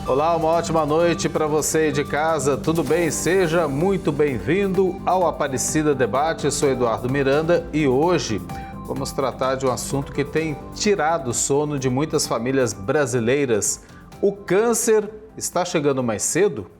Olá, uma ótima noite para você aí de casa, tudo bem? Seja muito bem-vindo ao Aparecida Debate, eu sou Eduardo Miranda e hoje vamos tratar de um assunto que tem tirado o sono de muitas famílias brasileiras. O câncer está chegando mais cedo?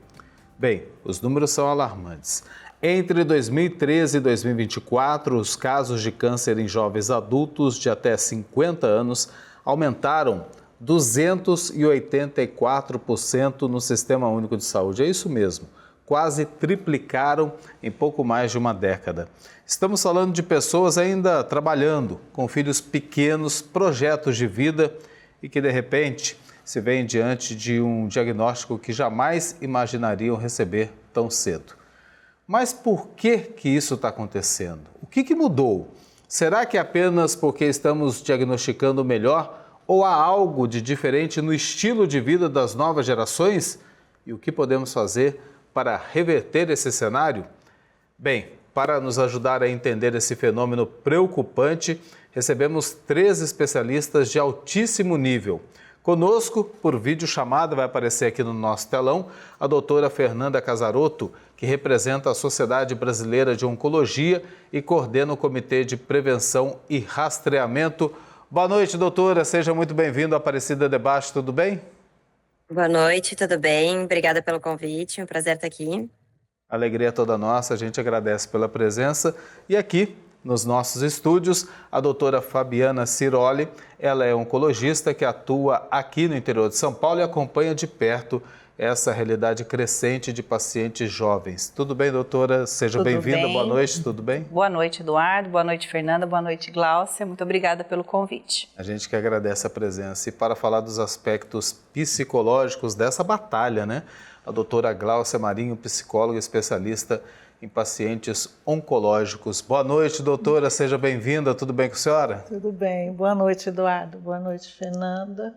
Bem, os números são alarmantes. Entre 2013 e 2024, os casos de câncer em jovens adultos de até 50 anos aumentaram 284% no Sistema Único de Saúde. É isso mesmo, quase triplicaram em pouco mais de uma década. Estamos falando de pessoas ainda trabalhando, com filhos pequenos, projetos de vida e que de repente se veem diante de um diagnóstico que jamais imaginariam receber tão cedo. Mas por que isso está acontecendo? O que mudou? Será que é apenas porque estamos diagnosticando melhor? Ou há algo de diferente no estilo de vida das novas gerações? E o que podemos fazer para reverter esse cenário? Bem, para nos ajudar a entender esse fenômeno preocupante, recebemos 3 especialistas de altíssimo nível. Conosco, por videochamada, vai aparecer aqui no nosso telão, a doutora Fernanda Casarotto, que representa a Sociedade Brasileira de Oncologia e coordena o Comitê de Prevenção e Rastreamento. Boa noite, doutora. Seja muito bem-vindo ao Aparecida Debate, tudo bem? Boa noite, tudo bem? Obrigada pelo convite, um prazer estar aqui. Alegria toda nossa, a gente agradece pela presença. E aqui, nos nossos estúdios, a doutora Fabiana Ciroli, ela é oncologista que atua aqui no interior de São Paulo e acompanha de perto essa realidade crescente de pacientes jovens. Tudo bem, doutora? Seja bem-vinda, boa noite, tudo bem? Boa noite, Eduardo, boa noite, Fernanda, boa noite, Gláucia. Muito obrigada pelo convite. A gente que agradece a presença. E para falar dos aspectos psicológicos dessa batalha, né? A doutora Gláucia Marinho, psicóloga especialista em pacientes oncológicos. Boa noite, doutora, seja bem-vinda, tudo bem com a senhora? Tudo bem, boa noite, Eduardo, boa noite, Fernanda.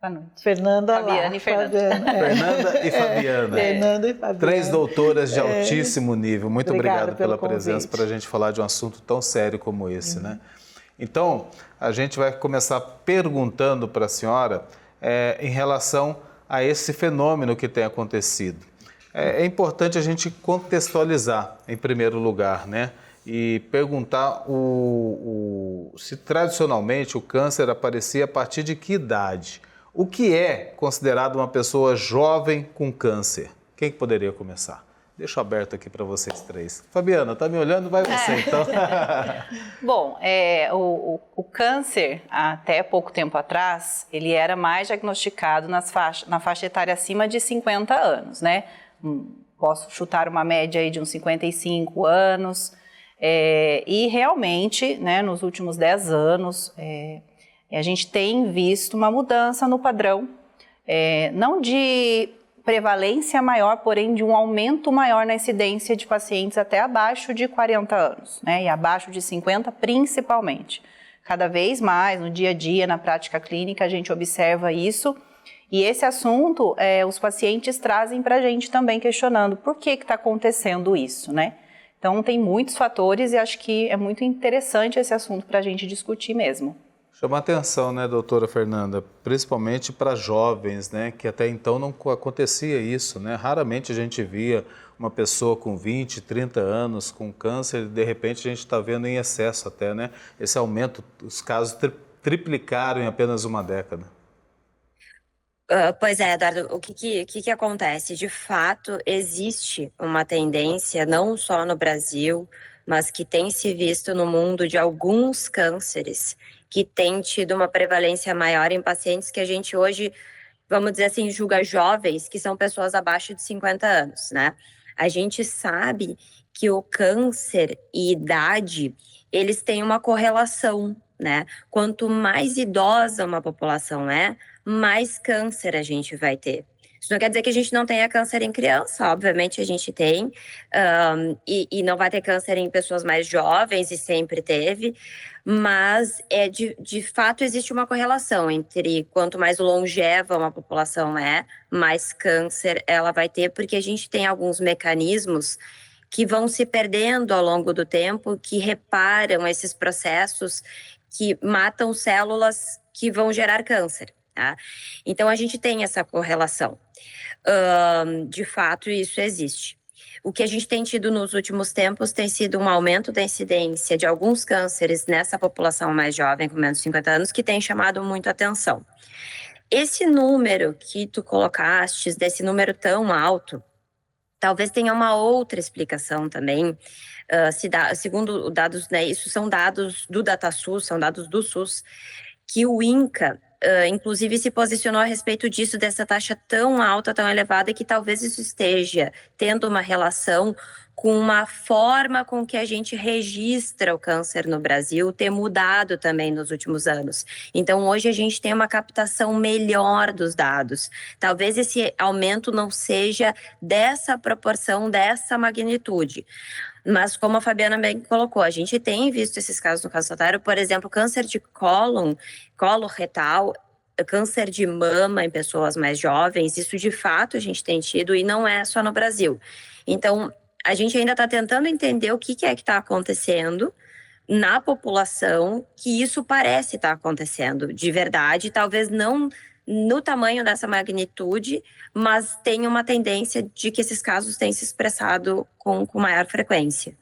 Boa noite. Fernanda Fabiana lá. e Fernanda. Fernanda e Fabiana. Fernanda e Fabiana. 3 doutoras de altíssimo nível. Muito obrigado pela pelo presença para a gente falar de um assunto tão sério como esse, né? Então, a gente vai começar perguntando para a senhora em relação a esse fenômeno que tem acontecido. É importante a gente contextualizar, em primeiro lugar, né? E perguntar se tradicionalmente o câncer aparecia a partir de que idade? O que é considerado uma pessoa jovem com câncer? Quem que poderia começar? Deixo aberto aqui para vocês 3. Fabiana, tá me olhando? Vai você, então. Bom, o câncer, até pouco tempo atrás, ele era mais diagnosticado na faixa etária acima de 50 anos, né? Posso chutar uma média aí de uns 55 anos. E realmente, né, nos últimos 10 anos, a gente tem visto uma mudança no padrão, não de prevalência maior, porém de um aumento maior na incidência de pacientes até abaixo de 40 anos, né, e abaixo de 50 principalmente. Cada vez mais, no dia a dia, na prática clínica, a gente observa isso. E esse assunto, os pacientes trazem para a gente também questionando por que está acontecendo isso, né? Então, tem muitos fatores e acho que é muito interessante esse assunto para a gente discutir mesmo. Chama atenção, né, doutora Fernanda? Principalmente para jovens, né, que até então não acontecia isso, né? Raramente a gente via uma pessoa com 20, 30 anos com câncer e de repente a gente está vendo em excesso até, né? Esse aumento, os casos triplicaram em apenas uma década. Pois é, Eduardo, o que acontece? De fato, existe uma tendência, não só no Brasil, mas que tem se visto no mundo de alguns cânceres que têm tido uma prevalência maior em pacientes que a gente hoje, vamos dizer assim, julga jovens, que são pessoas abaixo de 50 anos, né? A gente sabe que o câncer e idade, eles têm uma correlação, né? Quanto mais idosa uma população é, mais câncer a gente vai ter. Isso não quer dizer que a gente não tenha câncer em criança, obviamente a gente tem, e não vai ter câncer em pessoas mais jovens, e sempre teve, mas de fato existe uma correlação entre quanto mais longeva uma população é, mais câncer ela vai ter, porque a gente tem alguns mecanismos que vão se perdendo ao longo do tempo, que reparam esses processos que matam células que vão gerar câncer. tá? Então, a gente tem essa correlação. De fato, isso existe. O que a gente tem tido nos últimos tempos tem sido um aumento da incidência de alguns cânceres nessa população mais jovem, com menos de 50 anos, que tem chamado muito atenção. Esse número que tu colocaste, desse número tão alto, talvez tenha uma outra explicação também. Segundo dados, né, isso são dados do DataSUS, são dados do SUS, que o INCA, inclusive, se posicionou a respeito disso, dessa taxa tão alta, tão elevada, que talvez isso esteja tendo uma relação com uma forma com que a gente registra o câncer no Brasil ter mudado também nos últimos anos. Então, hoje a gente tem uma captação melhor dos dados. Talvez esse aumento não seja dessa proporção, dessa magnitude. Mas, como a Fabiana bem colocou, a gente tem visto esses casos no consultório, por exemplo, câncer de colo retal, câncer de mama em pessoas mais jovens, isso de fato a gente tem tido e não é só no Brasil. Então, a gente ainda está tentando entender o que é que está acontecendo na população, que isso parece estar acontecendo de verdade, talvez não no tamanho dessa magnitude, mas tem uma tendência de que esses casos têm se expressado com maior frequência.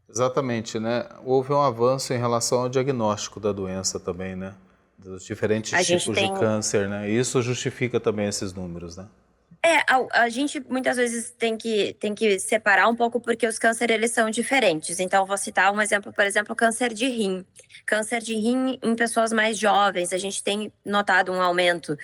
Exatamente, né? Houve um avanço em relação ao diagnóstico da doença também, né? Dos diferentes tipos de câncer, né? Isso justifica também esses números, né? A gente muitas vezes tem que separar um pouco, porque os cânceres, eles são diferentes. Então, vou citar um exemplo, por exemplo, câncer de rim. Câncer de rim em pessoas mais jovens, a gente tem notado um aumento.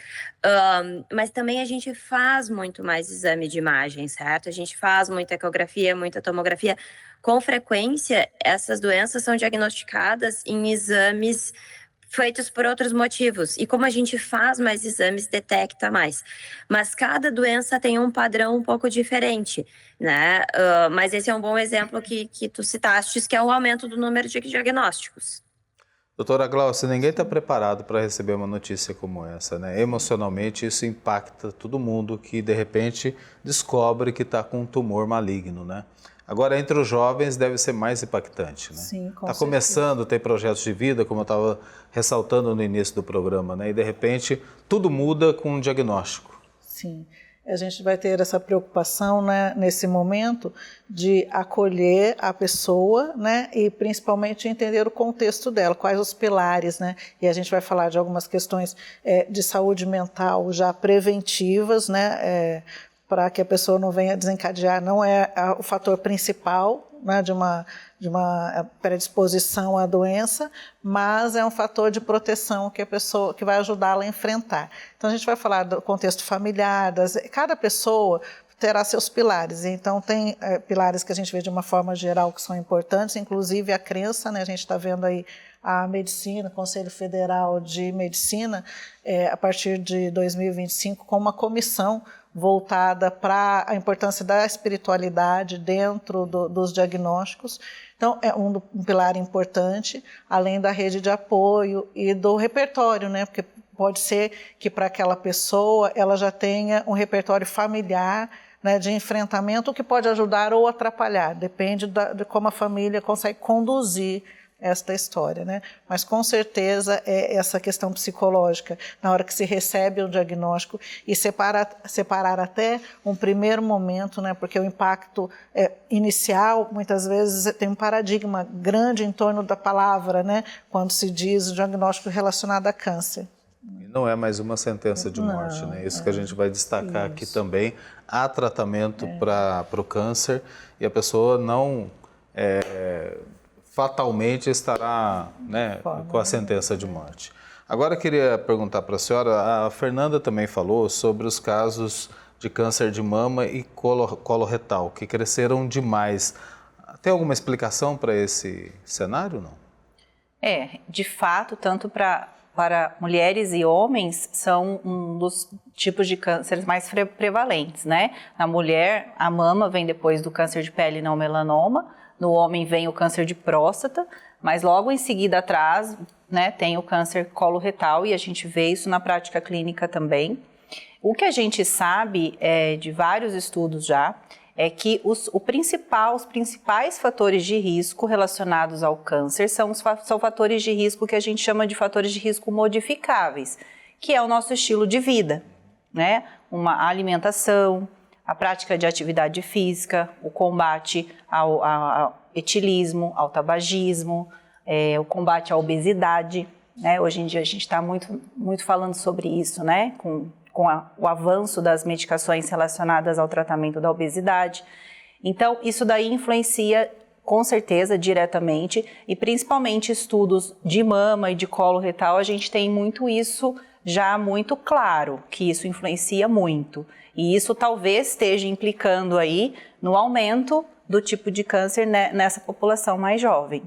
Mas também a gente faz muito mais exame de imagem, certo? A gente faz muita ecografia, muita tomografia. Com frequência, essas doenças são diagnosticadas em exames feitos por outros motivos. E como a gente faz mais exames, detecta mais. Mas cada doença tem um padrão um pouco diferente, né? Mas esse é um bom exemplo que tu citaste, que é o aumento do número de diagnósticos. Doutora Glaucia, ninguém está preparado para receber uma notícia como essa, né? Emocionalmente, isso impacta todo mundo que, de repente, descobre que está com um tumor maligno, né? Agora, entre os jovens, deve ser mais impactante, né? Sim, com Está certeza. começando a ter projetos de vida, como eu estava ressaltando no início do programa, né? E, de repente, tudo muda com um diagnóstico. Sim, a gente vai ter essa preocupação, né, nesse momento de acolher a pessoa, né, e principalmente entender o contexto dela, quais os pilares, né, e a gente vai falar de algumas questões de saúde mental já preventivas, né, para que a pessoa não venha desencadear, não é o fator principal, né, de uma predisposição à doença, mas é um fator de proteção que a pessoa, que vai ajudá-la a enfrentar. Então a gente vai falar do contexto familiar, cada pessoa terá seus pilares, então tem pilares que a gente vê de uma forma geral que são importantes, inclusive a crença, né, a gente está vendo aí a medicina, o Conselho Federal de Medicina, a partir de 2025, com uma comissão voltada para a importância da espiritualidade dentro dos diagnósticos. Então, é um pilar importante, além da rede de apoio e do repertório, né? Porque pode ser que para aquela pessoa ela já tenha um repertório familiar, né, de enfrentamento, que pode ajudar ou atrapalhar, depende de como a família consegue conduzir esta história, né? Mas com certeza é essa questão psicológica, na hora que se recebe um diagnóstico, e separar até um primeiro momento, né? Porque o impacto inicial, muitas vezes, tem um paradigma grande em torno da palavra, né? Quando se diz o diagnóstico relacionado a câncer. E não é mais uma sentença de morte, né? Isso que a gente vai destacar aqui também. Há tratamento para o câncer e a pessoa não fatalmente estará, né, com a sentença de morte. Agora eu queria perguntar para a senhora, a Fernanda também falou sobre os casos de câncer de mama e colo retal, que cresceram demais. Tem alguma explicação para esse cenário, não? De fato, tanto para mulheres e homens, são um dos tipos de cânceres mais prevalentes, né? Na mulher, a mama vem depois do câncer de pele não melanoma, no homem vem o câncer de próstata, mas logo em seguida atrás, né, tem o câncer coloretal, e a gente vê isso na prática clínica também. O que a gente sabe de vários estudos já é que os principais fatores de risco relacionados ao câncer são fatores de risco que a gente chama de fatores de risco modificáveis, que é o nosso estilo de vida, né? Uma alimentação, a prática de atividade física, o combate ao etilismo, ao tabagismo, o combate à obesidade, né? Hoje em dia a gente está muito falando sobre isso, né? Com o avanço das medicações relacionadas ao tratamento da obesidade. Então, isso daí influencia, com certeza, diretamente, e principalmente estudos de mama e de colo retal, a gente tem muito isso já muito claro, que isso influencia muito. E isso talvez esteja implicando aí no aumento do tipo de câncer nessa população mais jovem.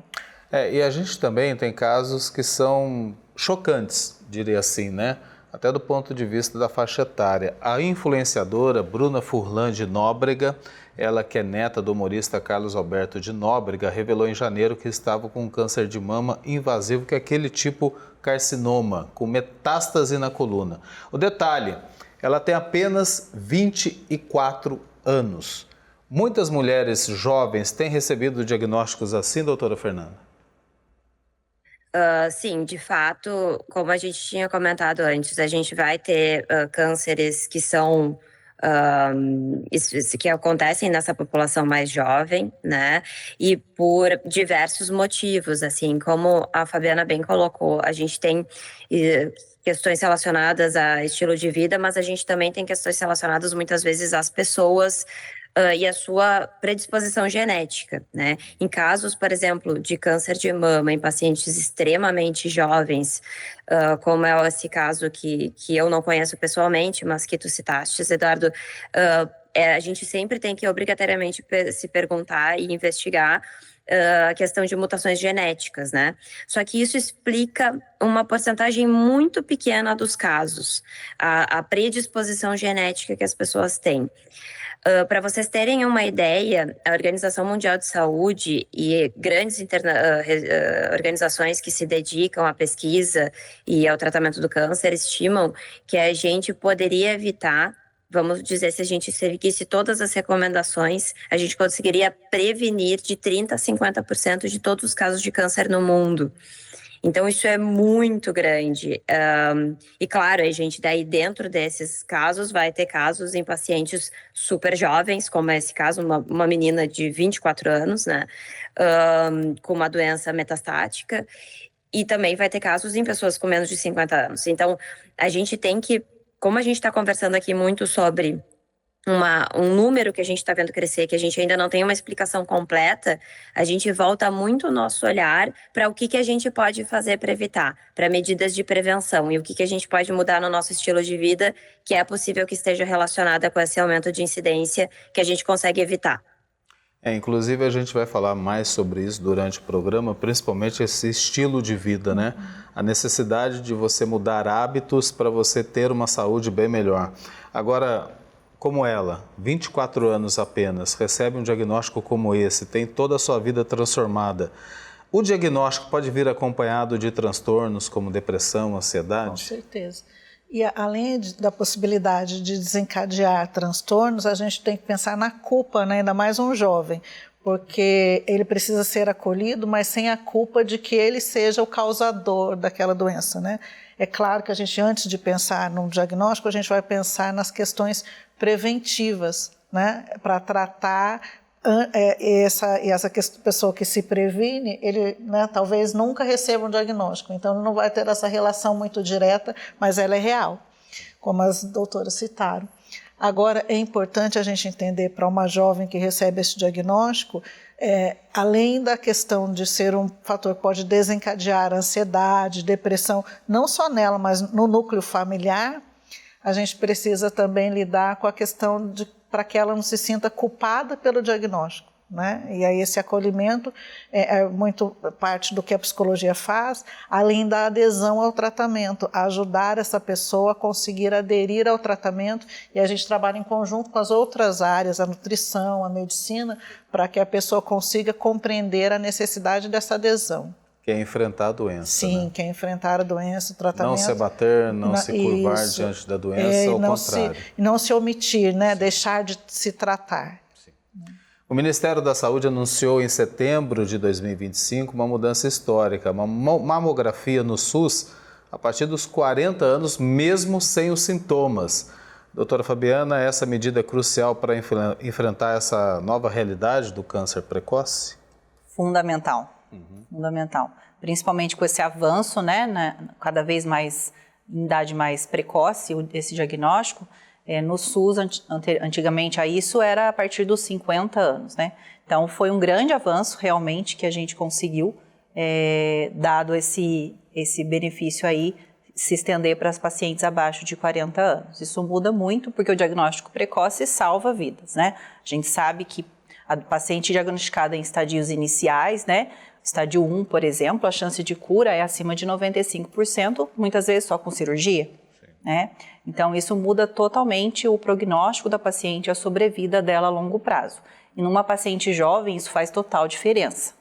E a gente também tem casos que são chocantes, diria assim, né? Até do ponto de vista da faixa etária. A influenciadora Bruna Furlan de Nóbrega, ela que é neta do humorista Carlos Alberto de Nóbrega, revelou em janeiro que estava com um câncer de mama invasivo, que é aquele tipo carcinoma, com metástase na coluna. O detalhe, ela tem apenas 24 anos. Muitas mulheres jovens têm recebido diagnósticos assim, doutora Fernanda? Sim, de fato, como a gente tinha comentado antes, a gente vai ter cânceres que são que acontecem nessa população mais jovem, né? E por diversos motivos, assim, como a Fabiana bem colocou, a gente tem questões relacionadas a estilo de vida, mas a gente também tem questões relacionadas muitas vezes às pessoas e a sua predisposição genética, né? Em casos, por exemplo, de câncer de mama em pacientes extremamente jovens, como é esse caso que eu não conheço pessoalmente, mas que tu citaste, Eduardo, a gente sempre tem que obrigatoriamente se perguntar e investigar a questão de mutações genéticas, né? Só que isso explica uma porcentagem muito pequena dos casos, a predisposição genética que as pessoas têm. Para vocês terem uma ideia, a Organização Mundial de Saúde e grandes organizações que se dedicam à pesquisa e ao tratamento do câncer estimam que a gente poderia evitar, vamos dizer, se a gente seguisse todas as recomendações, a gente conseguiria prevenir de 30% a 50% de todos os casos de câncer no mundo. Então, isso é muito grande. E claro, a gente daí dentro desses casos vai ter casos em pacientes super jovens, como é esse caso, uma menina de 24 anos, né, com uma doença metastática, e também vai ter casos em pessoas com menos de 50 anos. Então, a gente tem que, como a gente está conversando aqui muito sobre um número que a gente está vendo crescer, que a gente ainda não tem uma explicação completa, a gente volta muito o nosso olhar para o que a gente pode fazer para evitar, para medidas de prevenção e o que a gente pode mudar no nosso estilo de vida, que é possível que esteja relacionada com esse aumento de incidência que a gente consegue evitar. Inclusive a gente vai falar mais sobre isso durante o programa, principalmente esse estilo de vida, né? A necessidade de você mudar hábitos para você ter uma saúde bem melhor. Agora, como ela, 24 anos apenas, recebe um diagnóstico como esse, tem toda a sua vida transformada, o diagnóstico pode vir acompanhado de transtornos como depressão, ansiedade? Com certeza. E além da possibilidade de desencadear transtornos, a gente tem que pensar na culpa, né? Ainda mais um jovem, porque ele precisa ser acolhido, mas sem a culpa de que ele seja o causador daquela doença, né? É claro que a gente, antes de pensar no diagnóstico, a gente vai pensar nas questões preventivas, né? Para tratar essa pessoa que se previne, ele, né, talvez nunca receba um diagnóstico, então não vai ter essa relação muito direta, mas ela é real, como as doutoras citaram. Agora, é importante a gente entender para uma jovem que recebe esse diagnóstico, além da questão de ser um fator que pode desencadear ansiedade, depressão, não só nela, mas no núcleo familiar, a gente precisa também lidar com a questão para que ela não se sinta culpada pelo diagnóstico, né? E aí esse acolhimento é muito parte do que a psicologia faz, além da adesão ao tratamento, ajudar essa pessoa a conseguir aderir ao tratamento, e a gente trabalha em conjunto com as outras áreas, a nutrição, a medicina, para que a pessoa consiga compreender a necessidade dessa adesão. Quer enfrentar a doença. Sim, né? Quer enfrentar a doença, o tratamento. Não se abater, não se curvar diante da doença, ao contrário. Não se omitir, né? Deixar de se tratar. Sim. O Ministério da Saúde anunciou em setembro de 2025 uma mudança histórica. Uma mamografia no SUS a partir dos 40 anos, mesmo sem os sintomas. Doutora Fabiana, essa medida é crucial para enfrentar essa nova realidade do câncer precoce? Fundamental, fundamental. Principalmente com esse avanço, né, cada vez mais, em idade mais precoce, esse diagnóstico. No SUS, antigamente, isso era a partir dos 50 anos, né? Então, foi um grande avanço, realmente, que a gente conseguiu, dado esse benefício aí, se estender para as pacientes abaixo de 40 anos. Isso muda muito, porque o diagnóstico precoce salva vidas, né? A gente sabe que a paciente diagnosticada em estadios iniciais, né? Estádio 1, por exemplo, a chance de cura é acima de 95%, muitas vezes só com cirurgia. Né? Então, isso muda totalmente o prognóstico da paciente, a sobrevida dela a longo prazo. E numa paciente jovem, isso faz total diferença.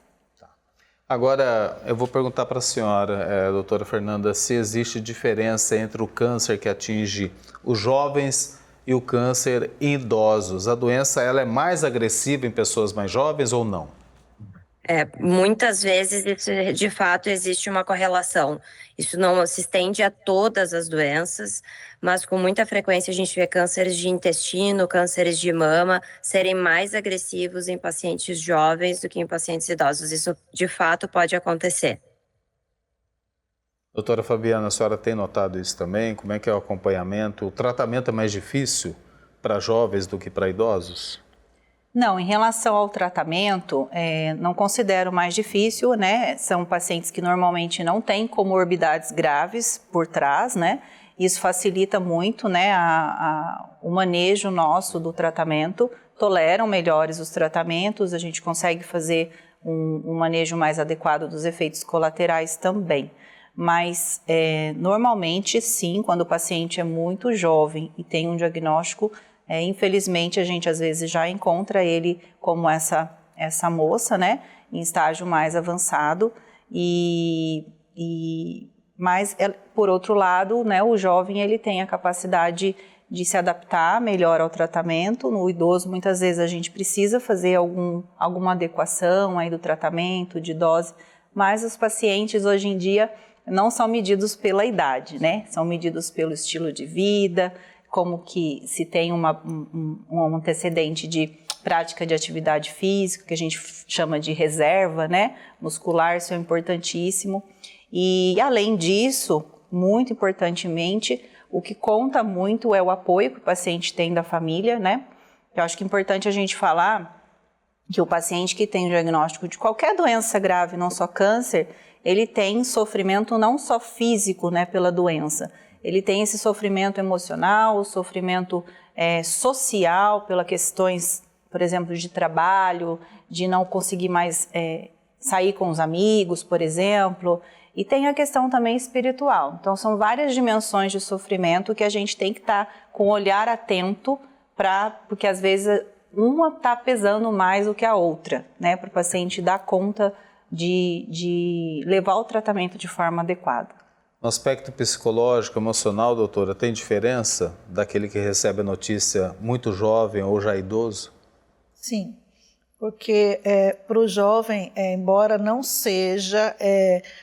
Agora, eu vou perguntar para a senhora, doutora Fernanda, se existe diferença entre o câncer que atinge os jovens e o câncer em idosos. A doença ela é mais agressiva em pessoas mais jovens ou não? Muitas vezes, de fato, existe uma correlação. Isso não se estende a todas as doenças, mas com muita frequência a gente vê cânceres de intestino, cânceres de mama serem mais agressivos em pacientes jovens do que em pacientes idosos. Isso, de fato, pode acontecer. Doutora Fabiana, a senhora tem notado isso também? Como é que é o acompanhamento? O tratamento é mais difícil para jovens do que para idosos? Não, em relação ao tratamento, não considero mais difícil, né? São pacientes que normalmente não têm comorbidades graves por trás, né? Isso facilita muito, né, o manejo nosso do tratamento, toleram melhores os tratamentos, a gente consegue fazer um manejo mais adequado dos efeitos colaterais também. Mas, normalmente, sim, quando o paciente é muito jovem e tem um diagnóstico, infelizmente, a gente às vezes já encontra ele como essa moça, né, em estágio mais avançado, mas, por outro lado, né, o jovem ele tem a capacidade de se adaptar melhor ao tratamento. No idoso, muitas vezes a gente precisa fazer alguma adequação aí do tratamento, de dose, mas os pacientes hoje em dia não são medidos pela idade, né, são medidos pelo estilo de vida, como que se tem um antecedente de prática de atividade física, que a gente chama de reserva, né, muscular, isso é importantíssimo. E, além disso, muito importantemente, o que conta muito é o apoio que o paciente tem da família, né. Eu acho que é importante a gente falar que o paciente que tem o diagnóstico de qualquer doença grave, não só câncer, ele tem sofrimento não só físico, né, pela doença, ele tem esse sofrimento emocional, sofrimento social, pelas questões, por exemplo, de trabalho, de não conseguir mais sair com os amigos, por exemplo, e tem a questão também espiritual. Então, são várias dimensões de sofrimento que a gente tem que estar com o olhar atento, porque às vezes uma está pesando mais do que a outra, né, para o paciente dar conta de levar o tratamento de forma adequada. No aspecto psicológico, emocional, doutora, tem diferença daquele que recebe a notícia muito jovem ou já idoso? Sim, porque para o jovem, embora não seja,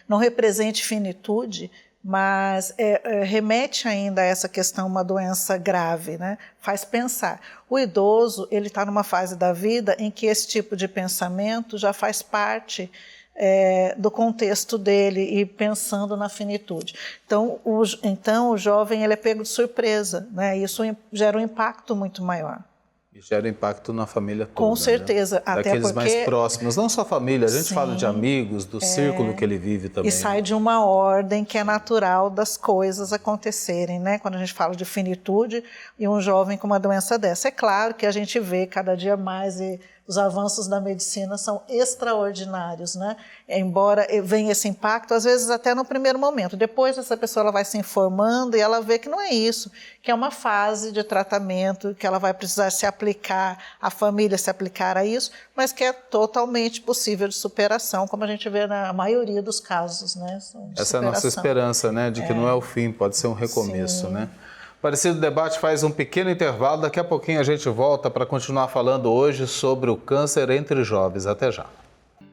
não represente finitude, mas remete ainda a essa questão, uma doença grave, né? Faz pensar. O idoso, ele está numa fase da vida em que esse tipo de pensamento já faz parte do contexto dele e pensando na finitude. Então o jovem ele é pego de surpresa, né? Isso gera um impacto muito maior. E gera impacto na família toda. Com certeza. Né? Até daqueles porque, mais próximos, não só a família, a gente sim, fala de amigos, do círculo que ele vive também. E sai de uma ordem que é natural das coisas acontecerem, né? Quando a gente fala de finitude e um jovem com uma doença dessa. É claro que a gente vê cada dia mais os avanços da medicina são extraordinários, né? Embora venha esse impacto, às vezes até no primeiro momento. Depois essa pessoa ela vai se informando e ela vê que não é isso, que é uma fase de tratamento, que ela vai precisar se aplicar, a família se aplicar a isso, mas que é totalmente possível de superação, como a gente vê na maioria dos casos, né? Essa é a nossa esperança, né? De que não é o fim, pode ser um recomeço, sim, né? Parecido Debate faz um pequeno intervalo, daqui a pouquinho a gente volta para continuar falando hoje sobre o câncer entre jovens. Até já.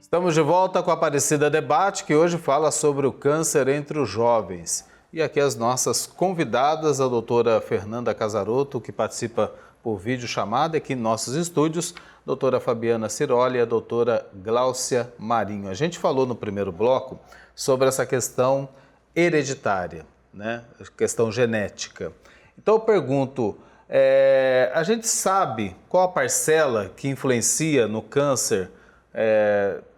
Estamos de volta com a Aparecida Debate, que hoje fala sobre o câncer entre os jovens. E aqui as nossas convidadas, a doutora Fernanda Casarotto, que participa por videochamada aqui em nossos estúdios, doutora Fabiana Ciroli e a doutora Gláucia Marinho. A gente falou no primeiro bloco sobre essa questão hereditária, né? Questão genética. Então eu pergunto, a gente sabe qual a parcela que influencia no câncer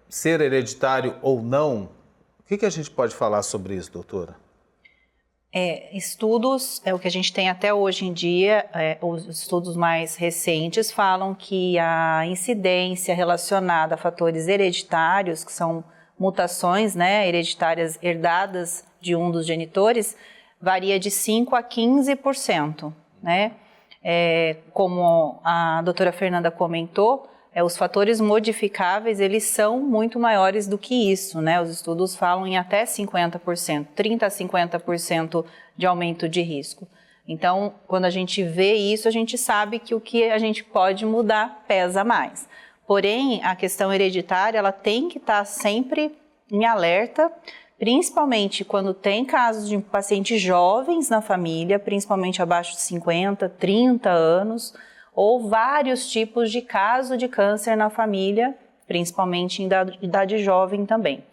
ser hereditário ou não? O que a gente pode falar sobre isso, doutora? Estudos, o que a gente tem até hoje em dia, os estudos mais recentes falam que a incidência relacionada a fatores hereditários, que são mutações, né, hereditárias herdadas de um dos genitores, varia de 5% a 15%, né? Como a doutora Fernanda comentou, os fatores modificáveis, eles são muito maiores do que isso, né? Os estudos falam em até 50%, 30% a 50% de aumento de risco. Então, quando a gente vê isso, a gente sabe que o que a gente pode mudar pesa mais. Porém, a questão hereditária, ela tem que estar sempre em alerta, principalmente quando tem casos de pacientes jovens na família, principalmente abaixo de 50, 30 anos, ou vários tipos de caso de câncer na família, principalmente em idade jovem também.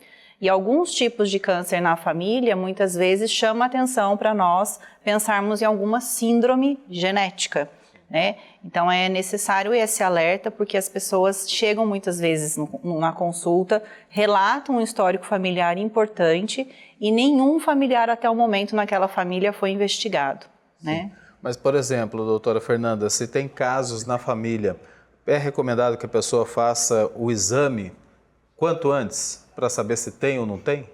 E alguns tipos de câncer na família, muitas vezes, chama atenção para nós pensarmos em alguma síndrome genética, né? Então é necessário esse alerta, porque as pessoas chegam muitas vezes na consulta, relatam um histórico familiar importante e nenhum familiar até o momento naquela família foi investigado, né? Mas, por exemplo, doutora Fernanda, se tem casos na família, é recomendado que a pessoa faça o exame quanto antes, para saber se tem ou não tem?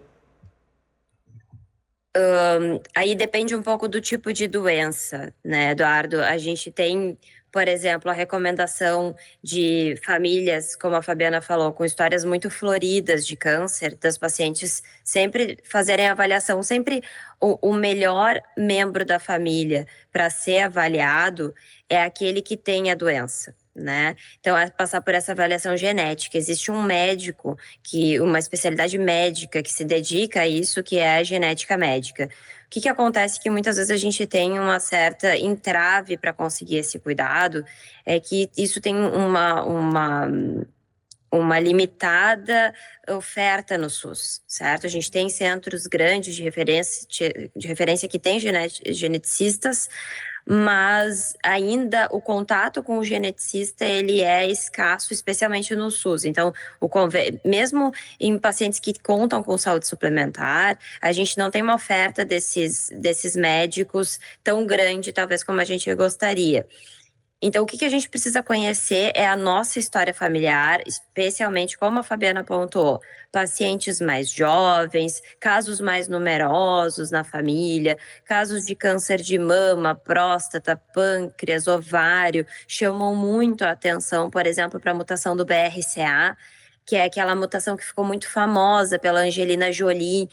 Aí depende um pouco do tipo de doença, né, Eduardo? A gente tem, por exemplo, a recomendação de famílias, como a Fabiana falou, com histórias muito floridas de câncer, das pacientes sempre fazerem a avaliação, sempre o melhor membro da família para ser avaliado é aquele que tem a doença, né? Então, é passar por essa avaliação genética. Existe um médico, uma especialidade médica que se dedica a isso, que é a genética médica. O que acontece que muitas vezes a gente tem uma certa entrave para conseguir esse cuidado, é que isso tem uma limitada oferta no SUS, certo? A gente tem centros grandes de referência que tem geneticistas, mas ainda o contato com o geneticista ele é escasso, especialmente no SUS. Então, mesmo em pacientes que contam com saúde suplementar, a gente não tem uma oferta desses médicos tão grande, talvez, como a gente gostaria. Então, o que a gente precisa conhecer é a nossa história familiar, especialmente, como a Fabiana apontou, pacientes mais jovens, casos mais numerosos na família, casos de câncer de mama, próstata, pâncreas, ovário, chamam muito a atenção, por exemplo, para a mutação do BRCA, que é aquela mutação que ficou muito famosa pela Angelina Jolie,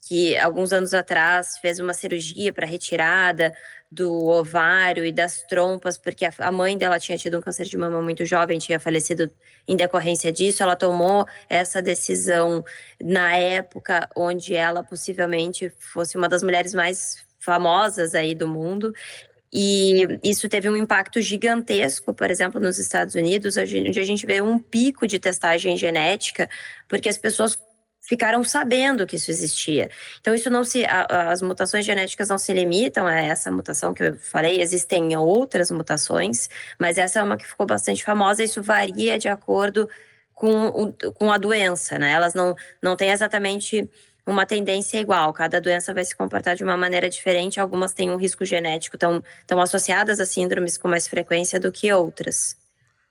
que alguns anos atrás fez uma cirurgia para retirada do ovário e das trompas, porque a mãe dela tinha tido um câncer de mama muito jovem, tinha falecido em decorrência disso. Ela tomou essa decisão na época onde ela possivelmente fosse uma das mulheres mais famosas aí do mundo. E isso teve um impacto gigantesco, por exemplo, nos Estados Unidos, onde a gente vê um pico de testagem genética, porque as pessoas ficaram sabendo que isso existia. Então, as mutações genéticas não se limitam a essa mutação que eu falei, existem outras mutações, mas essa é uma que ficou bastante famosa. Isso varia de acordo com a doença, né? Elas não têm exatamente uma tendência igual, cada doença vai se comportar de uma maneira diferente, algumas têm um risco genético, estão associadas a síndromes com mais frequência do que outras.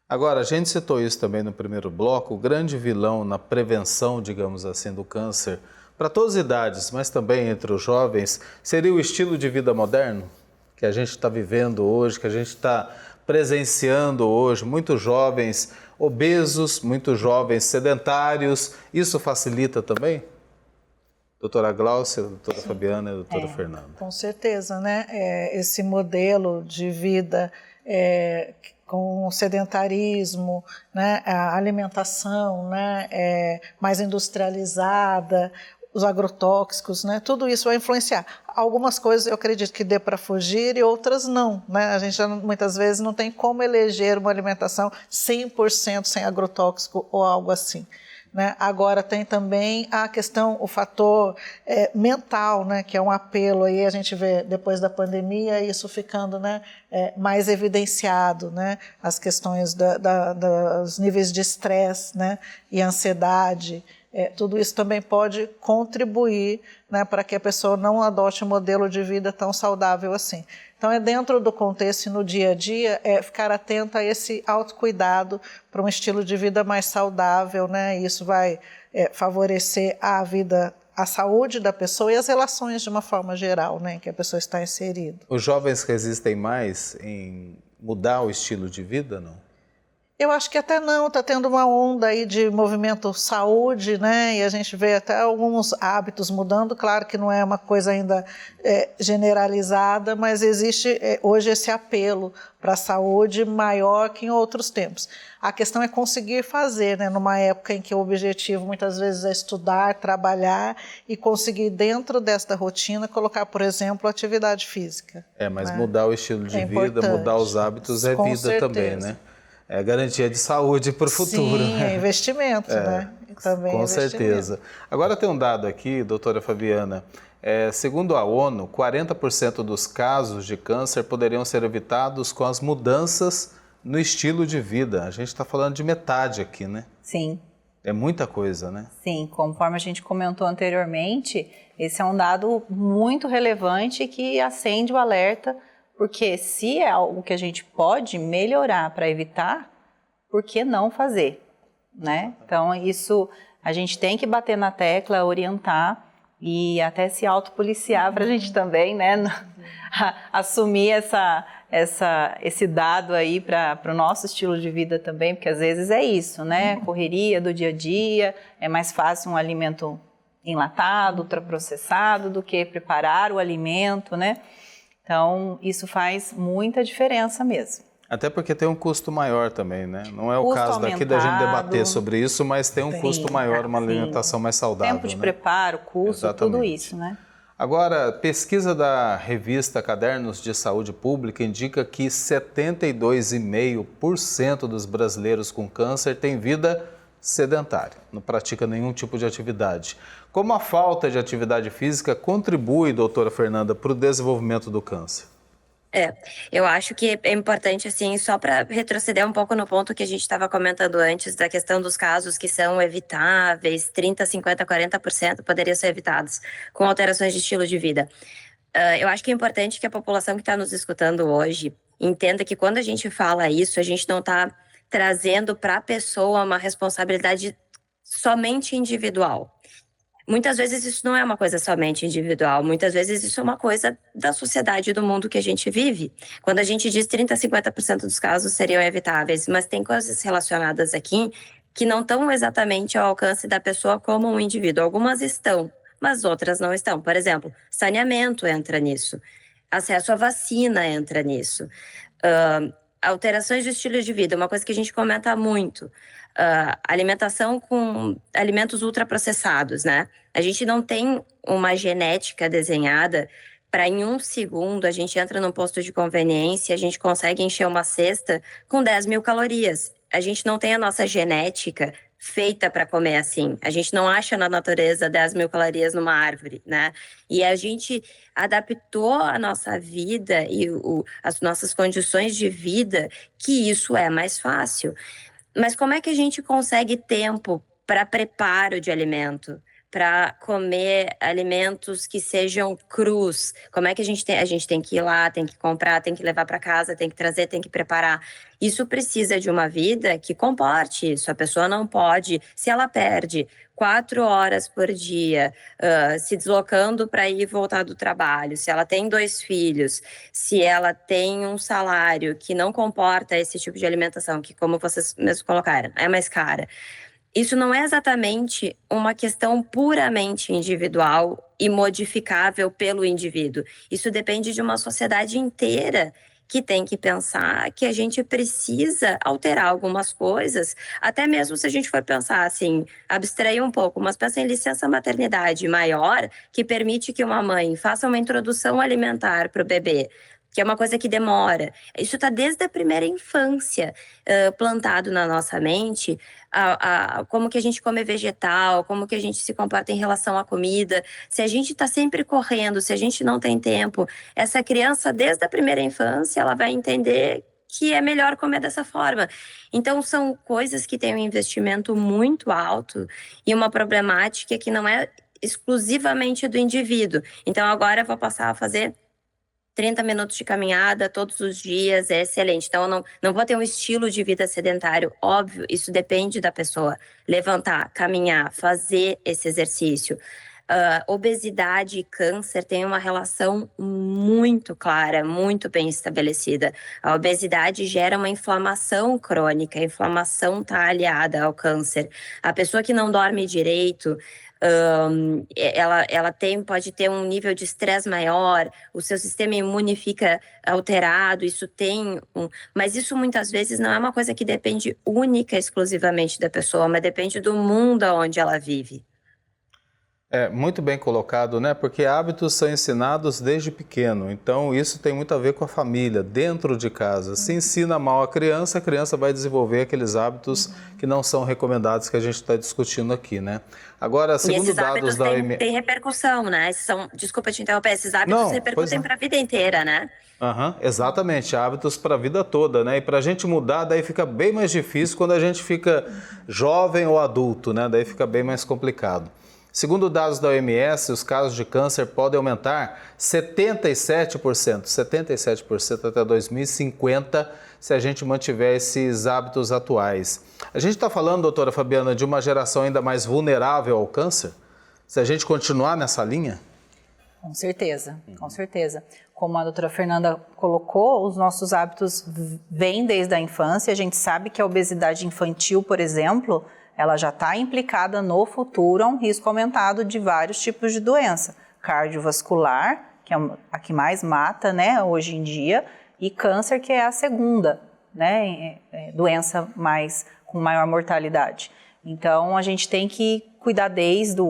Agora, a gente citou isso também no primeiro bloco, o grande vilão na prevenção, digamos assim, do câncer, para todas as idades, mas também entre os jovens, seria o estilo de vida moderno que a gente está vivendo hoje, que a gente está presenciando hoje, muitos jovens obesos, muitos jovens sedentários, isso facilita também? Doutora Gláucia, doutora Fabiana e doutora Fernanda. Com certeza, né? Esse modelo de vida com o sedentarismo, né? A alimentação, né? Mais industrializada, os agrotóxicos, né? Tudo isso vai influenciar. Algumas coisas eu acredito que dê para fugir e outras não, né? A gente muitas vezes não tem como eleger uma alimentação 100% sem agrotóxico ou algo assim. Né? Agora tem também a questão, o fator mental, né? Que é um apelo, aí a gente vê depois da pandemia isso ficando, né? Mais evidenciado, né? As questões dos níveis de estresse, né? E ansiedade, tudo isso também pode contribuir, né? Para que a pessoa não adote um modelo de vida tão saudável assim. Então, dentro do contexto e no dia a dia, ficar atento a esse autocuidado para um estilo de vida mais saudável, né? Isso vai favorecer a vida, a saúde da pessoa e as relações de uma forma geral, né? Em que a pessoa está inserida. Os jovens resistem mais em mudar o estilo de vida, não? Eu acho que até não, está tendo uma onda aí de movimento saúde, né? E a gente vê até alguns hábitos mudando. Claro que não é uma coisa ainda generalizada, mas existe hoje esse apelo para a saúde maior que em outros tempos. A questão é conseguir fazer, né? Numa época em que o objetivo muitas vezes é estudar, trabalhar e conseguir dentro desta rotina colocar, por exemplo, atividade física. Mas né? mudar o estilo de vida, importante. Mudar os hábitos é Com vida certeza. também, né? É garantia de saúde para o futuro. Sim, né? É investimento, né? Também Com investimento. certeza. Agora tem um dado aqui, doutora Fabiana. Segundo a ONU, 40% dos casos de câncer poderiam ser evitados com as mudanças no estilo de vida. A gente está falando de metade aqui, né? Sim. É muita coisa, né? Sim, conforme a gente comentou anteriormente, esse é um dado muito relevante que acende o alerta. Porque se é algo que a gente pode melhorar para evitar, por que não fazer? Né? Então, isso a gente tem que bater na tecla, orientar e até se autopoliciar para a gente também, né? Assumir esse dado aí para o nosso estilo de vida também, porque às vezes é isso, né? Correria do dia a dia, é mais fácil um alimento enlatado, ultraprocessado, do que preparar o alimento, né? Então, isso faz muita diferença mesmo. Até porque tem um custo maior também, né? Não é o Custo caso daqui da gente debater aumentado. sobre isso, mas tem um custo maior, uma alimentação mais saudável. Tempo de né? preparo, custo, Exatamente. tudo isso, né? Agora, pesquisa da revista Cadernos de Saúde Pública indica que 72,5% dos brasileiros com câncer têm vida sedentária, não pratica nenhum tipo de atividade. Como a falta de atividade física contribui, doutora Fernanda, para o desenvolvimento do câncer? Eu acho que é importante, assim, só para retroceder um pouco no ponto que a gente estava comentando antes, da questão dos casos que são evitáveis, 30%, 50%, 40% poderiam ser evitados com alterações de estilo de vida. Eu acho que é importante que a população que está nos escutando hoje entenda que quando a gente fala isso, a gente não está trazendo para a pessoa uma responsabilidade somente individual. Muitas vezes isso não é uma coisa somente individual, muitas vezes isso é uma coisa da sociedade, do mundo que a gente vive. Quando a gente diz 30%, 50% dos casos seriam evitáveis, mas tem coisas relacionadas aqui que não estão exatamente ao alcance da pessoa como um indivíduo. Algumas estão, mas outras não estão. Por exemplo, saneamento entra nisso, acesso à vacina entra nisso. Alterações de estilo de vida, uma coisa que a gente comenta muito. Alimentação com alimentos ultraprocessados, né? A gente não tem uma genética desenhada para em 1 segundo a gente entra num posto de conveniência e a gente consegue encher uma cesta com 10 mil calorias. A gente não tem a nossa genética feita para comer assim. A gente não acha na natureza 10 mil calorias numa árvore, né? E a gente adaptou a nossa vida e as nossas condições de vida que isso é mais fácil. Mas como é que a gente consegue tempo para preparo de alimento? Para comer alimentos que sejam crus? Como é que a gente tem que ir lá, tem que comprar, tem que levar para casa, tem que trazer, tem que preparar? Isso precisa de uma vida que comporte isso. A pessoa não pode, se ela perde 4 horas por dia se deslocando para ir e voltar do trabalho, se ela tem 2 filhos, se ela tem um salário que não comporta esse tipo de alimentação, que como vocês mesmos colocaram, é mais cara. Isso não é exatamente uma questão puramente individual e modificável pelo indivíduo. Isso depende de uma sociedade inteira que tem que pensar que a gente precisa alterar algumas coisas, até mesmo se a gente for pensar assim, abstrair um pouco, mas pensa em licença maternidade maior, que permite que uma mãe faça uma introdução alimentar para o bebê, que é uma coisa que demora. Isso está desde a primeira infância plantado na nossa mente, como que a gente come vegetal, como que a gente se comporta em relação à comida. Se a gente está sempre correndo, se a gente não tem tempo, essa criança, desde a primeira infância, ela vai entender que é melhor comer dessa forma. Então, são coisas que têm um investimento muito alto e uma problemática que não é exclusivamente do indivíduo. Então, agora eu vou passar a fazer 30 minutos de caminhada todos os dias, é excelente. Então, eu não vou ter um estilo de vida sedentário, óbvio, isso depende da pessoa. Levantar, caminhar, fazer esse exercício. Obesidade e câncer têm uma relação muito clara, muito bem estabelecida. A obesidade gera uma inflamação crônica, a inflamação está aliada ao câncer. A pessoa que não dorme direito, ela pode ter um nível de estresse maior, o seu sistema imune fica alterado, mas isso muitas vezes não é uma coisa que depende única e exclusivamente da pessoa, mas depende do mundo onde ela vive. É muito bem colocado, né? Porque hábitos são ensinados desde pequeno, então isso tem muito a ver com a família, dentro de casa. Se ensina mal a criança vai desenvolver aqueles hábitos que não são recomendados que a gente está discutindo aqui, né? Agora, segundo dados da OMS... Tem repercussão, né? Desculpa te interromper, esses hábitos repercutem para a vida inteira, né? Exatamente, hábitos para a vida toda, né? E para a gente mudar, daí fica bem mais difícil quando a gente fica jovem ou adulto, né? Daí fica bem mais complicado. Segundo dados da OMS, os casos de câncer podem aumentar 77% até 2050, se a gente mantiver esses hábitos atuais. A gente está falando, doutora Fabiana, de uma geração ainda mais vulnerável ao câncer? Se a gente continuar nessa linha? Com certeza, com certeza. Como a doutora Fernanda colocou, os nossos hábitos vêm desde a infância. A gente sabe que a obesidade infantil, por exemplo, ela já está implicada no futuro a um risco aumentado de vários tipos de doença. Cardiovascular, que é a que mais mata, né, hoje em dia, e câncer, que é a segunda, né, doença com maior mortalidade. Então, a gente tem que cuidar desde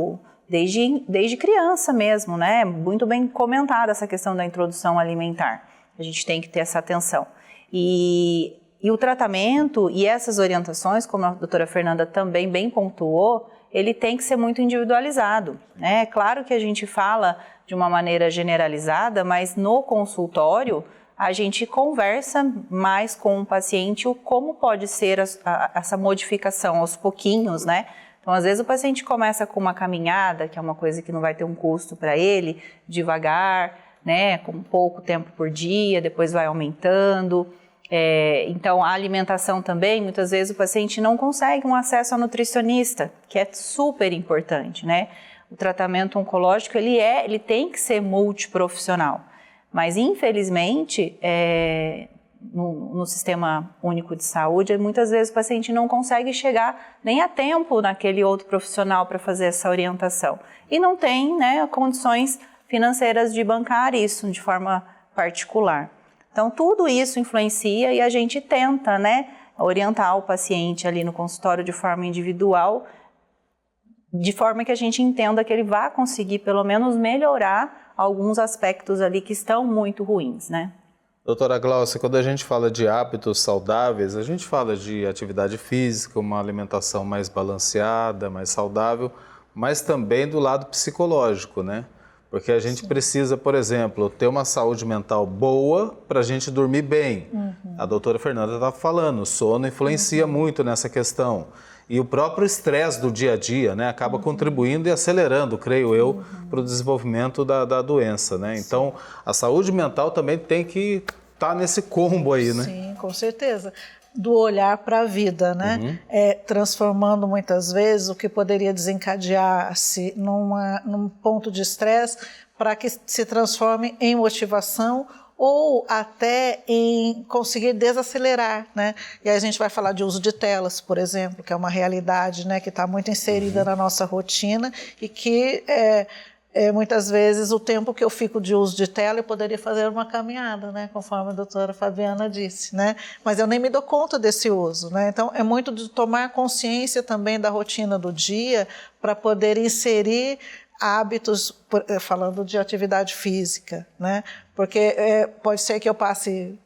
criança mesmo, né? Muito bem comentada essa questão da introdução alimentar. A gente tem que ter essa atenção. E o tratamento e essas orientações, como a doutora Fernanda também bem pontuou, ele tem que ser muito individualizado, né? Claro que a gente fala de uma maneira generalizada, mas no consultório a gente conversa mais com o paciente como pode ser essa modificação aos pouquinhos, né? Então, às vezes o paciente começa com uma caminhada, que é uma coisa que não vai ter um custo para ele, devagar, né? Com pouco tempo por dia, depois vai aumentando. Então, a alimentação também, muitas vezes o paciente não consegue um acesso ao nutricionista, que é super importante, né? O tratamento oncológico, ele tem que ser multiprofissional, mas infelizmente, no Sistema Único de Saúde, muitas vezes o paciente não consegue chegar nem a tempo naquele outro profissional para fazer essa orientação e não tem, né, condições financeiras de bancar isso de forma particular. Então, tudo isso influencia e a gente tenta, né, orientar o paciente ali no consultório de forma individual, de forma que a gente entenda que ele vai conseguir, pelo menos, melhorar alguns aspectos ali que estão muito ruins, né? Doutora Glaucia, quando a gente fala de hábitos saudáveis, a gente fala de atividade física, uma alimentação mais balanceada, mais saudável, mas também do lado psicológico, né? Porque a gente precisa, por exemplo, ter uma saúde mental boa para a gente dormir bem. A doutora Fernanda estava falando, o sono influencia muito nessa questão. E o próprio estresse do dia a dia, né, acaba contribuindo e acelerando, creio eu, para o desenvolvimento da doença, né? Então, a saúde mental também tem que estar nesse combo aí, né? Sim, com certeza. Do olhar para a vida, né? Transformando muitas vezes o que poderia desencadear-se num ponto de estresse para que se transforme em motivação ou até em conseguir desacelerar, né? E aí a gente vai falar de uso de telas, por exemplo, que é uma realidade, né, que está muito inserida na nossa rotina e que muitas vezes o tempo que eu fico de uso de tela eu poderia fazer uma caminhada, né, conforme a doutora Fabiana disse, né, mas eu nem me dou conta desse uso, né, então é muito de tomar consciência também da rotina do dia para poder inserir hábitos, falando de atividade física, né, porque pode ser que eu passe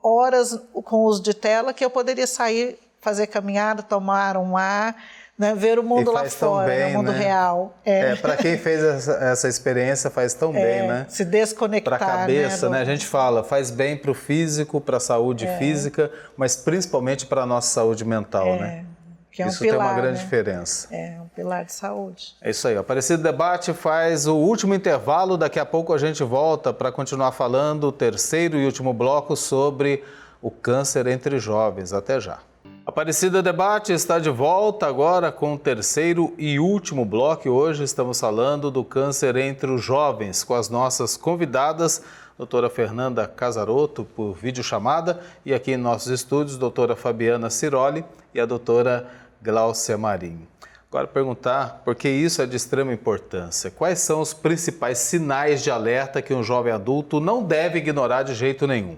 horas com o uso de tela que eu poderia sair, fazer caminhada, tomar um ar, né, ver o mundo lá fora, bem, o mundo real. Para quem fez essa experiência faz tão bem, né? Se desconectar. Para a cabeça, né? A gente fala, faz bem para o físico, para a saúde física, mas principalmente para a nossa saúde mental, né? Que é isso pilar, tem uma grande né? diferença. É um pilar de saúde. É isso aí. O Aparecido Debate faz o último intervalo. Daqui a pouco a gente volta para continuar falando o terceiro e último bloco sobre o câncer entre jovens. Até já. Aparecida Debate está de volta agora com o terceiro e último bloco. Hoje estamos falando do câncer entre os jovens com as nossas convidadas, doutora Fernanda Casarotto, por videochamada, e aqui em nossos estúdios, doutora Fabiana Ciroli e a doutora Gláucia Marinho. Agora perguntar, porque isso é de extrema importância, quais são os principais sinais de alerta que um jovem adulto não deve ignorar de jeito nenhum?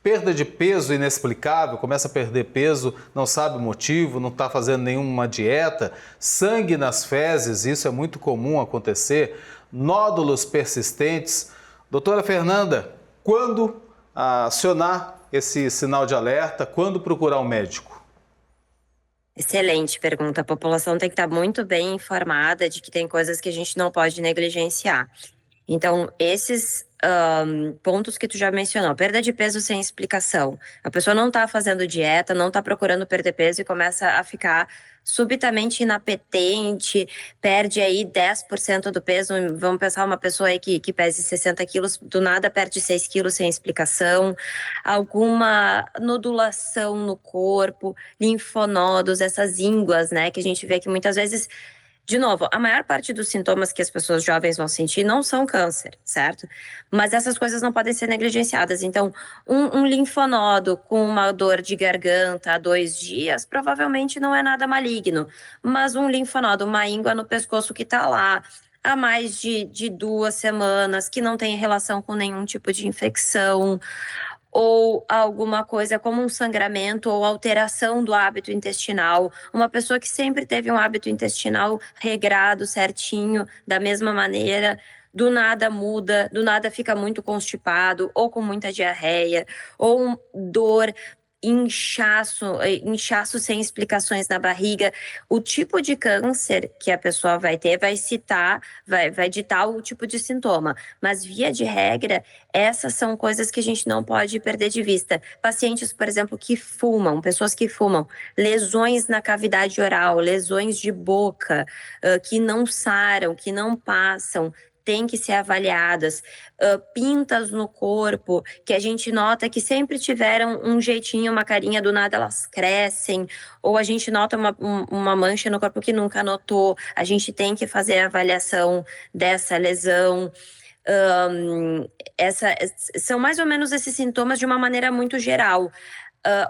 Perda de peso inexplicável, começa a perder peso, não sabe o motivo, não está fazendo nenhuma dieta. Sangue nas fezes, isso é muito comum acontecer. Nódulos persistentes. Doutora Fernanda, quando acionar esse sinal de alerta? Quando procurar um médico? Excelente pergunta. A população tem que estar muito bem informada de que tem coisas que a gente não pode negligenciar. Então, esses pontos que tu já mencionou, perda de peso sem explicação. A pessoa não está fazendo dieta, não está procurando perder peso e começa a ficar subitamente inapetente, perde aí 10% do peso. Vamos pensar uma pessoa aí que pese 60 quilos, do nada perde 6 quilos sem explicação. Alguma nodulação no corpo, linfonodos, essas ínguas, né, que a gente vê que muitas vezes... De novo, a maior parte dos sintomas que as pessoas jovens vão sentir não são câncer, certo? Mas essas coisas não podem ser negligenciadas. Então, um linfonodo com uma dor de garganta há 2 dias, provavelmente não é nada maligno. Mas um linfonodo, uma íngua no pescoço que está lá há mais de 2 semanas, que não tem relação com nenhum tipo de infecção, ou alguma coisa como um sangramento ou alteração do hábito intestinal. Uma pessoa que sempre teve um hábito intestinal regrado, certinho, da mesma maneira, do nada muda, do nada fica muito constipado, ou com muita diarreia, ou dor, inchaço sem explicações na barriga. O tipo de câncer que a pessoa vai ter vai ditar o tipo de sintoma. Mas, via de regra, essas são coisas que a gente não pode perder de vista. Pacientes, por exemplo, que fumam, pessoas que fumam, lesões na cavidade oral, lesões de boca, que não saram, que não passam, têm que ser avaliadas, pintas no corpo, que a gente nota que sempre tiveram um jeitinho, uma carinha, do nada elas crescem, ou a gente nota uma mancha no corpo que nunca notou, a gente tem que fazer a avaliação dessa lesão. São mais ou menos esses sintomas de uma maneira muito geral.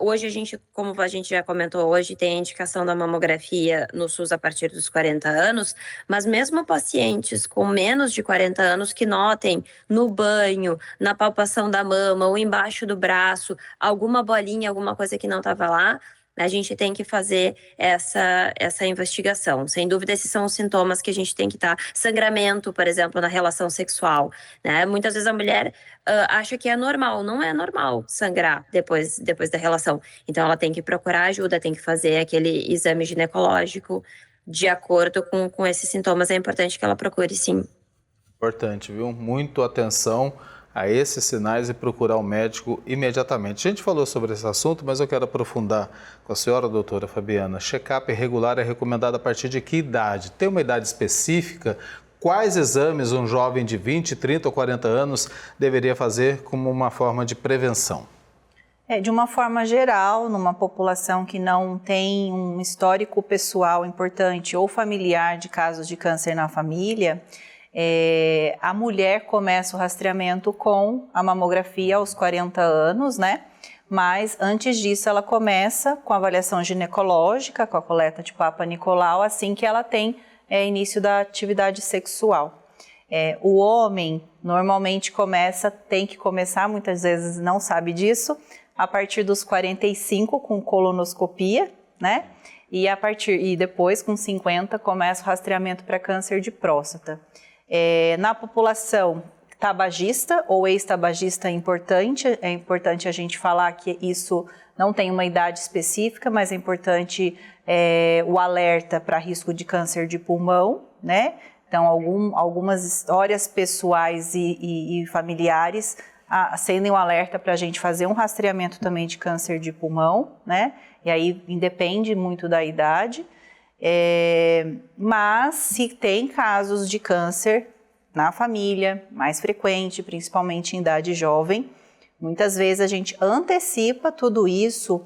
Hoje a gente, como a gente já comentou hoje, tem a indicação da mamografia no SUS a partir dos 40 anos, mas mesmo pacientes com menos de 40 anos que notem no banho, na palpação da mama ou embaixo do braço, alguma bolinha, alguma coisa que não estava lá, a gente tem que fazer essa investigação. Sem dúvida, esses são os sintomas que a gente tem que estar. Sangramento, por exemplo, na relação sexual, né? Muitas vezes a mulher acha que é normal. Não é normal sangrar depois da relação. Então, ela tem que procurar ajuda, tem que fazer aquele exame ginecológico de acordo com esses sintomas. É importante que ela procure, sim. Importante, viu? Muito atenção a esses sinais e procurar um médico imediatamente. A gente falou sobre esse assunto, mas eu quero aprofundar com a senhora, doutora Fabiana. Check-up regular é recomendado a partir de que idade? Tem uma idade específica? Quais exames um jovem de 20, 30 ou 40 anos deveria fazer como uma forma de prevenção? De uma forma geral, numa população que não tem um histórico pessoal importante ou familiar de casos de câncer na família, a mulher começa o rastreamento com a mamografia aos 40 anos, né? Mas antes disso ela começa com a avaliação ginecológica, com a coleta de Papa Nicolau, assim que ela tem início da atividade sexual. O homem normalmente tem que começar, muitas vezes não sabe disso, a partir dos 45 com colonoscopia, né? E depois, com 50, começa o rastreamento para câncer de próstata. Na população tabagista ou ex-tabagista é importante a gente falar que isso não tem uma idade específica, mas é importante o alerta para risco de câncer de pulmão, né? Então, algumas histórias pessoais e familiares acendem o alerta para a gente fazer um rastreamento também de câncer de pulmão, né? E aí independe muito da idade, mas se tem casos de câncer na família, mais frequente, principalmente em idade jovem, muitas vezes a gente antecipa tudo isso,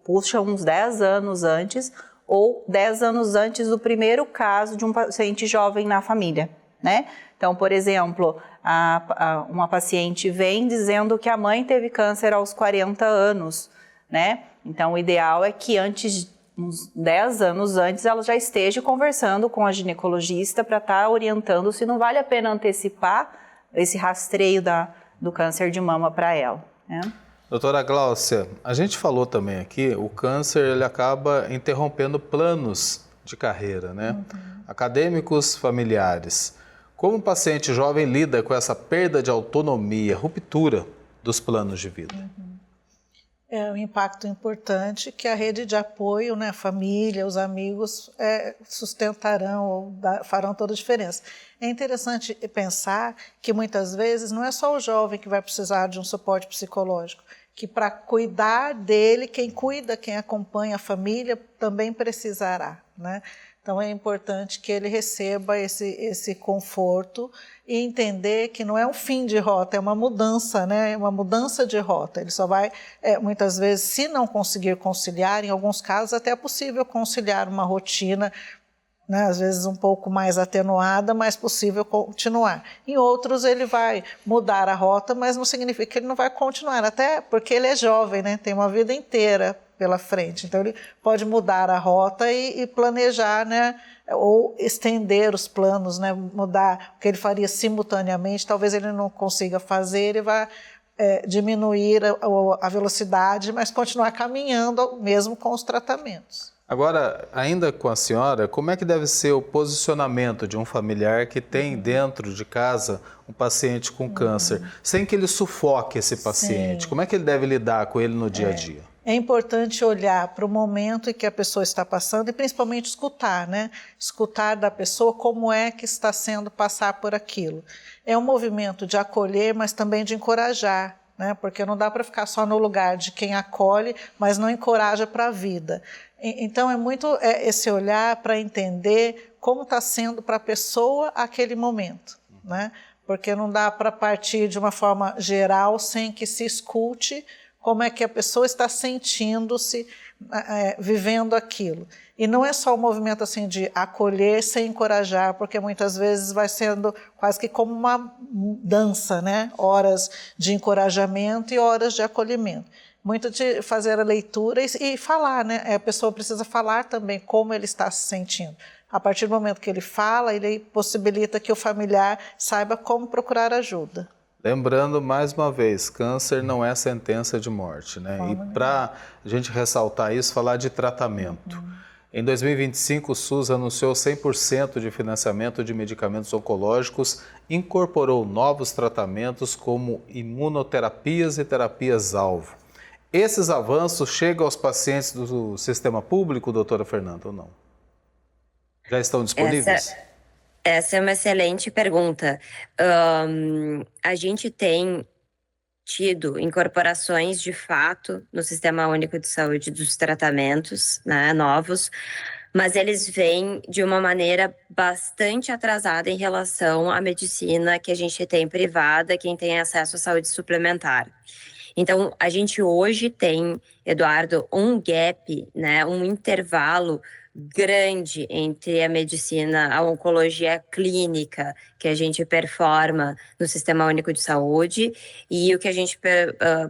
puxa uns 10 anos antes, ou 10 anos antes do primeiro caso de um paciente jovem na família, né? Então, por exemplo, uma paciente vem dizendo que a mãe teve câncer aos 40 anos, né? Então, o ideal é que uns 10 anos antes, ela já esteja conversando com a ginecologista para estar orientando se não vale a pena antecipar esse rastreio do câncer de mama para ela, né? Doutora Gláucia, a gente falou também aqui, o câncer ele acaba interrompendo planos de carreira, né? Acadêmicos, familiares. Como o paciente jovem lida com essa perda de autonomia, ruptura dos planos de vida? É um impacto importante que a rede de apoio, né, a família, os amigos sustentarão ou farão toda a diferença. É interessante pensar que muitas vezes não é só o jovem que vai precisar de um suporte psicológico, que para cuidar dele, quem cuida, quem acompanha a família também precisará, né? Então é importante que ele receba esse conforto e entender que não é um fim de rota, é uma mudança, né? É uma mudança de rota. Ele só vai, muitas vezes, se não conseguir conciliar, em alguns casos até é possível conciliar uma rotina, né, às vezes um pouco mais atenuada, mas possível continuar. Em outros ele vai mudar a rota, mas não significa que ele não vai continuar, até porque ele é jovem, né, tem uma vida inteira pela frente. Então ele pode mudar a rota e planejar, né, ou estender os planos, né, mudar o que ele faria simultaneamente, talvez ele não consiga fazer, ele vai diminuir a velocidade, mas continuar caminhando mesmo com os tratamentos. Agora, ainda com a senhora, como é que deve ser o posicionamento de um familiar que tem dentro de casa um paciente com câncer, sem que ele sufoque esse paciente? Sim. Como é que ele deve lidar com ele no dia a dia? É importante olhar para o momento em que a pessoa está passando e principalmente escutar, né? Escutar da pessoa como é que está sendo passar por aquilo. É um movimento de acolher, mas também de encorajar, né? Porque não dá para ficar só no lugar de quem acolhe, mas não encoraja para a vida. Então é muito esse olhar para entender como está sendo para a pessoa aquele momento, né? Porque não dá para partir de uma forma geral sem que se escute como é que a pessoa está sentindo-se, vivendo aquilo. E não é só o movimento assim de acolher sem encorajar, porque muitas vezes vai sendo quase que como uma dança, né? Horas de encorajamento e horas de acolhimento. Muito de fazer a leitura e falar, né? A pessoa precisa falar também como ele está se sentindo. A partir do momento que ele fala, ele possibilita que o familiar saiba como procurar ajuda. Lembrando, mais uma vez, câncer não é sentença de morte, né? E para a gente ressaltar isso, falar de tratamento. Em 2025, o SUS anunciou 100% de financiamento de medicamentos oncológicos, incorporou novos tratamentos como imunoterapias e terapias-alvo. Esses avanços chegam aos pacientes do sistema público, doutora Fernanda, ou não? Já estão disponíveis? Essa é uma excelente pergunta. A gente tem tido incorporações de fato no Sistema Único de Saúde dos tratamentos, né, novos, mas eles vêm de uma maneira bastante atrasada em relação à medicina que a gente tem privada, quem tem acesso à saúde suplementar. Então, a gente hoje tem, Eduardo, um gap, né, um intervalo grande entre a medicina, a oncologia clínica que a gente performa no Sistema Único de Saúde e o que a gente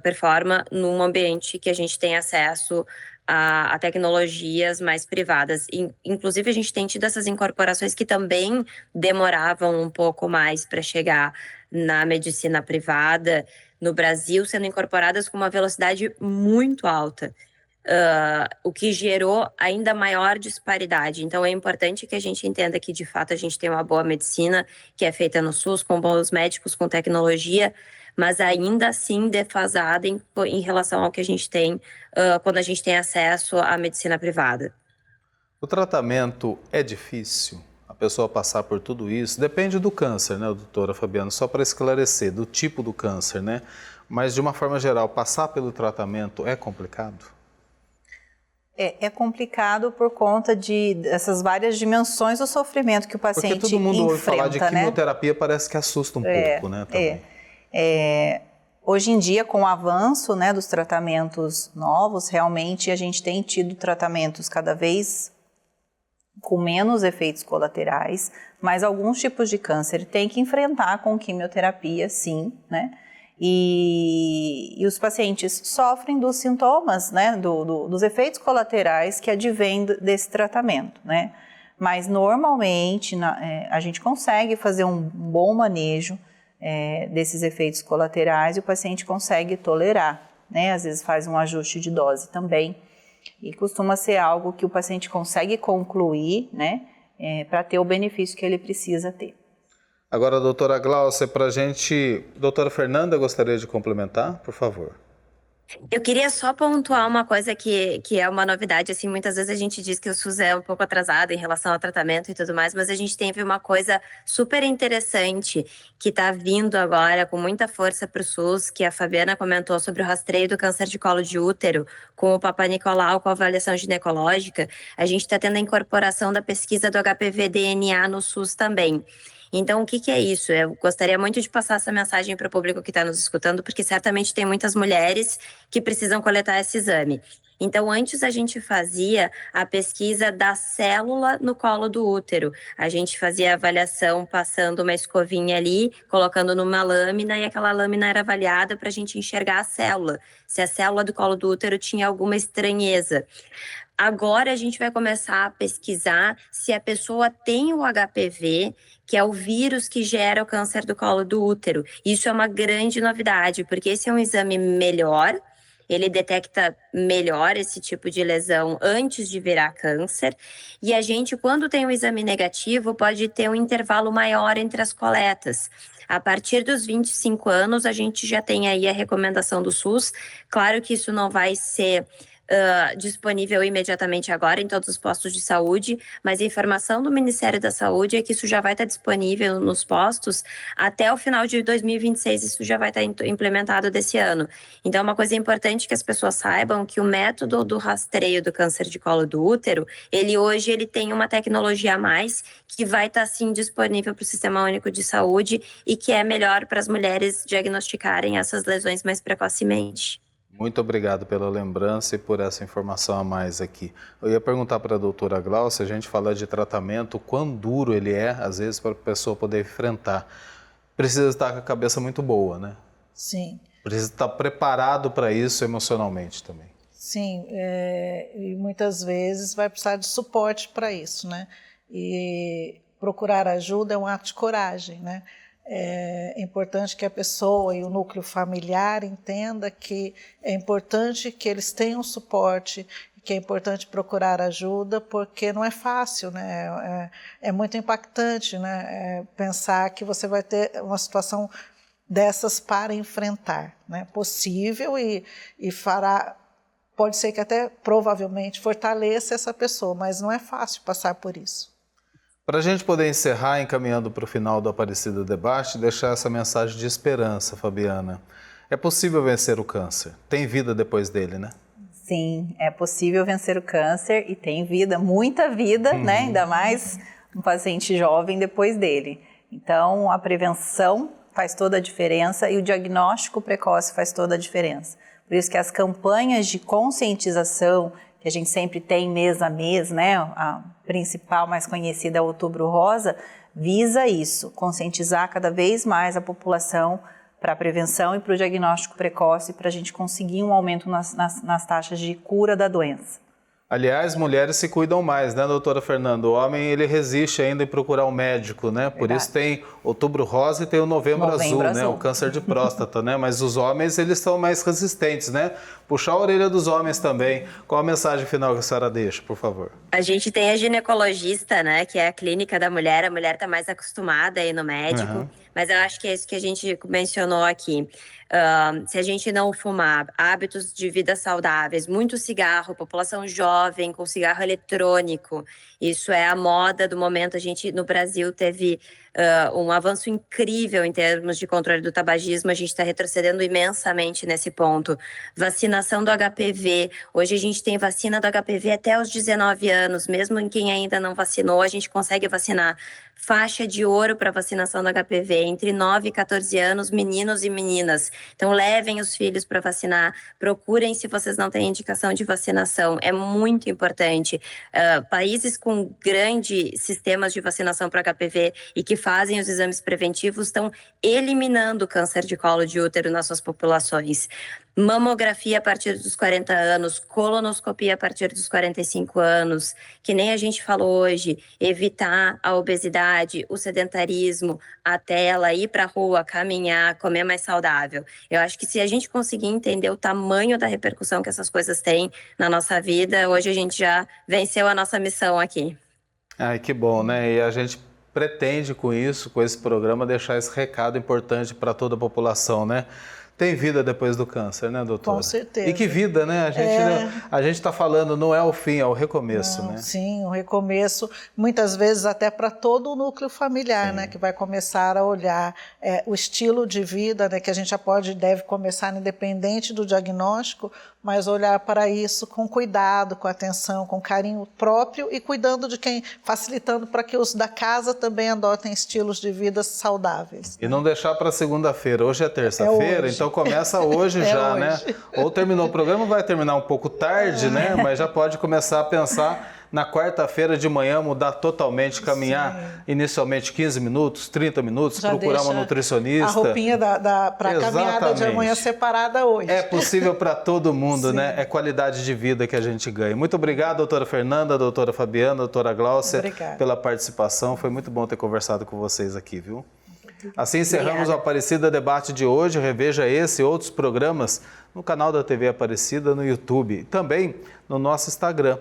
performa num ambiente que a gente tem acesso a tecnologias mais privadas. Inclusive, a gente tem tido essas incorporações que também demoravam um pouco mais para chegar na medicina privada, no Brasil, sendo incorporadas com uma velocidade muito alta. O que gerou ainda maior disparidade. Então, é importante que a gente entenda que, de fato, a gente tem uma boa medicina que é feita no SUS, com bons médicos, com tecnologia, mas ainda assim defasada em relação ao que a gente tem quando a gente tem acesso à medicina privada. O tratamento é difícil? A pessoa passar por tudo isso? Depende do câncer, né, doutora Fabiana? Só para esclarecer, do tipo do câncer, né? Mas, de uma forma geral, passar pelo tratamento é complicado? É complicado por conta dessas várias dimensões do sofrimento que o paciente enfrenta. Porque todo mundo ouve falar de né? quimioterapia, parece que assusta um pouco, né? Também. Hoje em dia, com o avanço, né, dos tratamentos novos, realmente a gente tem tido tratamentos cada vez com menos efeitos colaterais, mas alguns tipos de câncer tem que enfrentar com quimioterapia, sim, né? E os pacientes sofrem dos sintomas, né, dos efeitos colaterais que advêm desse tratamento, né? Mas normalmente a gente consegue fazer um bom manejo desses efeitos colaterais e o paciente consegue tolerar, né? Às vezes faz um ajuste de dose também e costuma ser algo que o paciente consegue concluir, né, para ter o benefício que ele precisa ter. Agora, doutora Gláucia, para a gente... Doutora Fernanda, gostaria de complementar, por favor. Eu queria só pontuar uma coisa que é uma novidade, assim, muitas vezes a gente diz que o SUS é um pouco atrasado em relação ao tratamento e tudo mais, mas a gente teve uma coisa super interessante que está vindo agora com muita força para o SUS, que a Fabiana comentou sobre o rastreio do câncer de colo de útero com o Papa Nicolau, com a avaliação ginecológica. A gente está tendo a incorporação da pesquisa do HPV-DNA no SUS também. Então, o que é isso? Eu gostaria muito de passar essa mensagem para o público que está nos escutando, porque certamente tem muitas mulheres que precisam coletar esse exame. Então, antes a gente fazia a pesquisa da célula no colo do útero. A gente fazia a avaliação passando uma escovinha ali, colocando numa lâmina, e aquela lâmina era avaliada para a gente enxergar a célula, se a célula do colo do útero tinha alguma estranheza. Agora a gente vai começar a pesquisar se a pessoa tem o HPV, que é o vírus que gera o câncer do colo do útero. Isso é uma grande novidade, porque esse é um exame melhor, ele detecta melhor esse tipo de lesão antes de virar câncer. E a gente, quando tem um exame negativo, pode ter um intervalo maior entre as coletas. A partir dos 25 anos, a gente já tem aí a recomendação do SUS. Claro que isso não vai ser disponível imediatamente agora em todos os postos de saúde, mas a informação do Ministério da Saúde é que isso já vai estar disponível nos postos até o final de 2026, isso já vai estar implementado desse ano. Então, uma coisa importante que as pessoas saibam que o método do rastreio do câncer de colo do útero, hoje ele tem uma tecnologia a mais que vai estar, sim, disponível para o Sistema Único de Saúde e que é melhor para as mulheres diagnosticarem essas lesões mais precocemente. Muito obrigado pela lembrança e por essa informação a mais aqui. Eu ia perguntar para a doutora Gláucia, a gente fala de tratamento, quão duro ele é, às vezes, para a pessoa poder enfrentar. Precisa estar com a cabeça muito boa, né? Sim. Precisa estar preparado para isso emocionalmente também. Sim, e muitas vezes vai precisar de suporte para isso, né? E procurar ajuda é um ato de coragem, né? É importante que a pessoa e o núcleo familiar entenda que é importante que eles tenham suporte, que é importante procurar ajuda, porque não é fácil, né? É muito impactante, né? Pensar que você vai ter uma situação dessas para enfrentar, né? Possível e fará, pode ser que até provavelmente fortaleça essa pessoa, mas não é fácil passar por isso. Para a gente poder encerrar, encaminhando para o final do Aparecida Debate, deixar essa mensagem de esperança, Fabiana. É possível vencer o câncer? Tem vida depois dele, né? Sim, é possível vencer o câncer e tem vida, muita vida, né? Ainda mais um paciente jovem depois dele. Então, a prevenção faz toda a diferença e o diagnóstico precoce faz toda a diferença. Por isso que as campanhas de conscientização que a gente sempre tem mês a mês, né? A principal, mais conhecida é o Outubro Rosa, visa isso, conscientizar cada vez mais a população para a prevenção e para o diagnóstico precoce, para a gente conseguir um aumento nas taxas de cura da doença. Aliás, mulheres se cuidam mais, né, doutora Fernanda? O homem, ele resiste ainda em procurar um médico, né? Por isso tem Outubro Rosa e tem o Novembro Azul, né? O câncer de próstata, né? Mas os homens, eles são mais resistentes, né? Puxar a orelha dos homens também. Qual a mensagem final que a senhora deixa, por favor? A gente tem a ginecologista, né, que é a clínica da mulher. A mulher está mais acostumada a ir no médico. Mas eu acho que é isso que a gente mencionou aqui. Se a gente não fumar, hábitos de vida saudáveis, muito cigarro, população jovem com cigarro eletrônico, isso é a moda do momento. A gente, no Brasil, teve um avanço incrível em termos de controle do tabagismo. A gente está retrocedendo imensamente nesse ponto. Vacinação do HPV. Hoje a gente tem vacina do HPV até os 19 anos. Mesmo em quem ainda não vacinou, a gente consegue vacinar. Faixa de ouro para vacinação do HPV, entre 9 e 14 anos, meninos e meninas. Então, levem os filhos para vacinar, procurem se vocês não têm indicação de vacinação, é muito importante. Países com grandes sistemas de vacinação para HPV e que fazem os exames preventivos estão eliminando o câncer de colo de útero nas suas populações. Mamografia a partir dos 40 anos, colonoscopia a partir dos 45 anos, que nem a gente falou hoje, evitar a obesidade, o sedentarismo, a tela, ir para a rua, caminhar, comer mais saudável. Eu acho que se a gente conseguir entender o tamanho da repercussão que essas coisas têm na nossa vida, hoje a gente já venceu a nossa missão aqui. Ai, que bom, né? E a gente pretende com isso, com esse programa, deixar esse recado importante para toda a população, né? Tem vida depois do câncer, né, doutora? Com certeza. E que vida, né? A gente está falando, não é o fim, é o recomeço, né? Sim, o recomeço, muitas vezes até para todo o núcleo familiar, né? Que vai começar a olhar o estilo de vida, né? Que a gente já pode e deve começar independente do diagnóstico, mas olhar para isso com cuidado, com atenção, com carinho próprio e cuidando de quem, facilitando para que os da casa também adotem estilos de vida saudáveis. E não deixar para segunda-feira. Hoje é terça-feira, então começa hoje já, hoje. Né? Ou terminou o programa, vai terminar um pouco tarde, né? Mas já pode começar a pensar na quarta-feira de manhã, mudar totalmente, caminhar inicialmente 15 minutos, 30 minutos, já procurar uma nutricionista. A roupinha para a caminhada de amanhã separada hoje. É possível para todo mundo, né? É qualidade de vida que a gente ganha. Muito obrigado, doutora Fernanda, doutora Fabiana, doutora Gláucia, pela participação. Foi muito bom ter conversado com vocês aqui, viu? Assim encerramos o Aparecida Debate de hoje. Reveja esse e outros programas no canal da TV Aparecida no YouTube e também no nosso Instagram,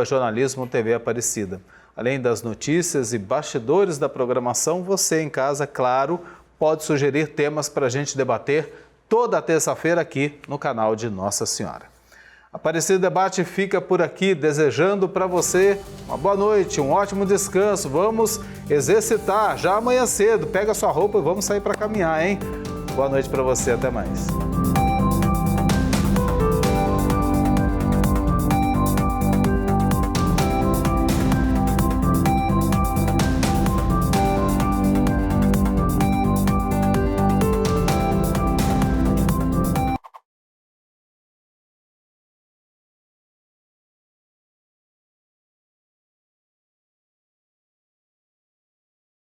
@jornalismo TV Aparecida. Além das notícias e bastidores da programação, você em casa, claro, pode sugerir temas para a gente debater toda terça-feira aqui no canal de Nossa Senhora. Aparecida Debate fica por aqui, desejando para você uma boa noite, um ótimo descanso. Vamos exercitar já amanhã cedo. Pega sua roupa e vamos sair para caminhar, hein? Boa noite para você, até mais.